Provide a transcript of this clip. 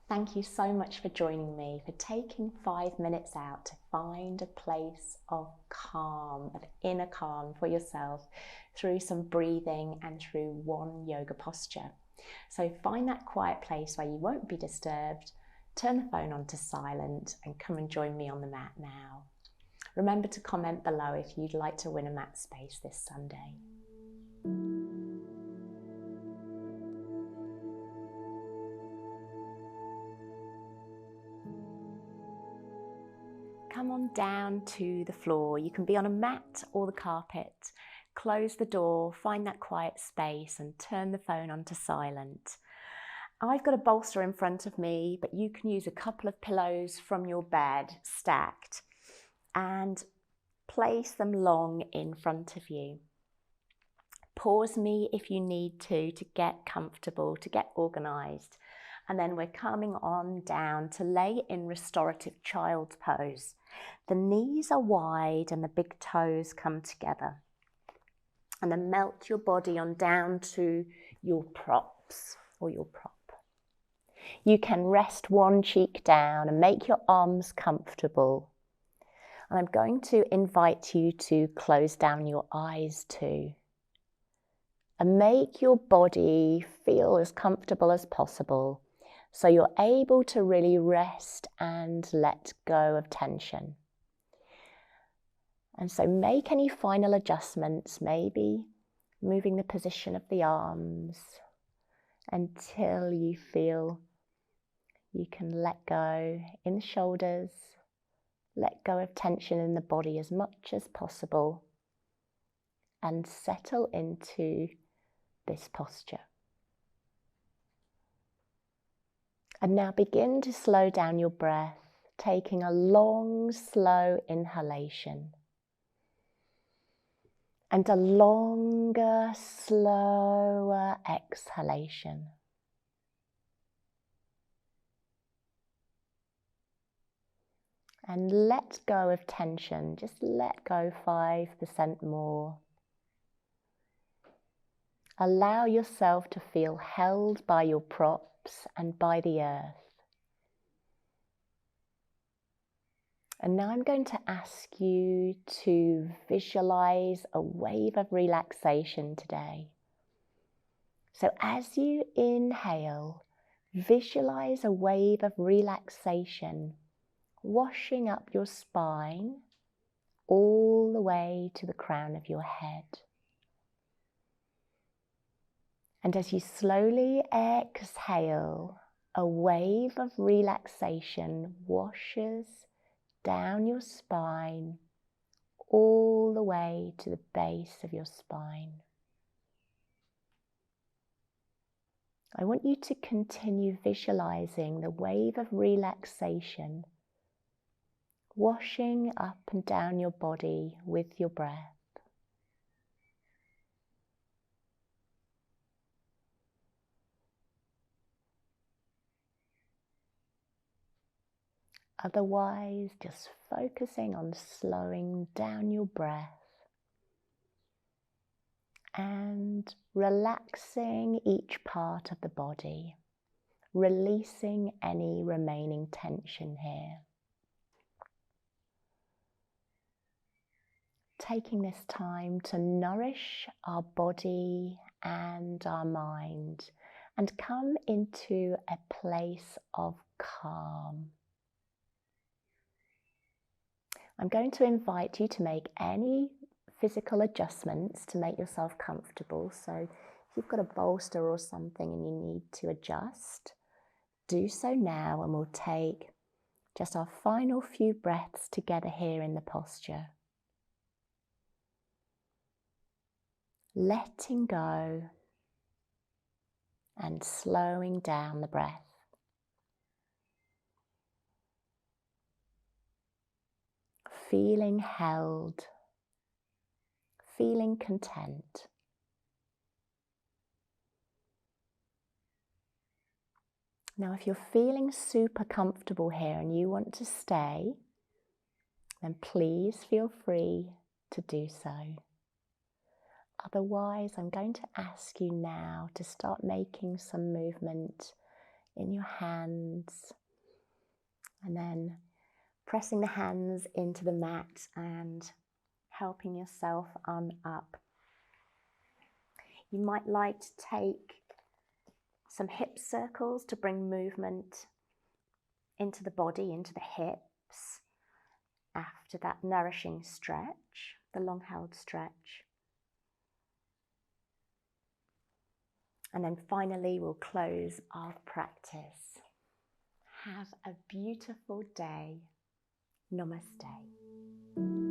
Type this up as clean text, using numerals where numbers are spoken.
Thank you so much for joining me, for taking 5 minutes out to find a place of calm, of inner calm for yourself through some breathing and through one yoga posture. So find that quiet place where you won't be disturbed, turn the phone on to silent and come and join me on the mat now. Remember to comment below if you'd like to win a mat space this Sunday. Come on down to the floor. You can be on a mat or the carpet. Close the door, find that quiet space and turn the phone on to silent. I've got a bolster in front of me, but you can use a couple of pillows from your bed stacked and place them long in front of you. Pause me if you need to get comfortable, to get organised. And then we're coming on down to lay in restorative child's pose. The knees are wide and the big toes come together. And then melt your body on down to your props or your prop. You can rest one cheek down and make your arms comfortable. And I'm going to invite you to close down your eyes too. And make your body feel as comfortable as possible, so you're able to really rest and let go of tension. And so make any final adjustments, maybe moving the position of the arms until you feel you can let go in the shoulders, let go of tension in the body as much as possible, and settle into this posture. And now begin to slow down your breath, taking a long, slow inhalation and a longer, slower exhalation. And let go of tension, just let go 5% more. Allow yourself to feel held by your props and by the earth. And now I'm going to ask you to visualize a wave of relaxation today. So as you inhale, visualize a wave of relaxation washing up your spine all the way to the crown of your head. And as you slowly exhale, a wave of relaxation washes down your spine all the way to the base of your spine. I want you to continue visualizing the wave of relaxation washing up and down your body with your breath. Otherwise, just focusing on slowing down your breath and relaxing each part of the body, releasing any remaining tension here. Taking this time to nourish our body and our mind and come into a place of calm. I'm going to invite you to make any physical adjustments to make yourself comfortable. So if you've got a bolster or something and you need to adjust, do so now, and we'll take just our final few breaths together here in the posture. Letting go and slowing down the breath. Feeling held, feeling content. Now, if you're feeling super comfortable here and you want to stay, then please feel free to do so. Otherwise, I'm going to ask you now to start making some movement in your hands, and then pressing the hands into the mat and helping yourself on up. You might like to take some hip circles to bring movement into the body, into the hips, after that nourishing stretch, the long held stretch. And then finally we'll close our practice. Have a beautiful day. Namaste.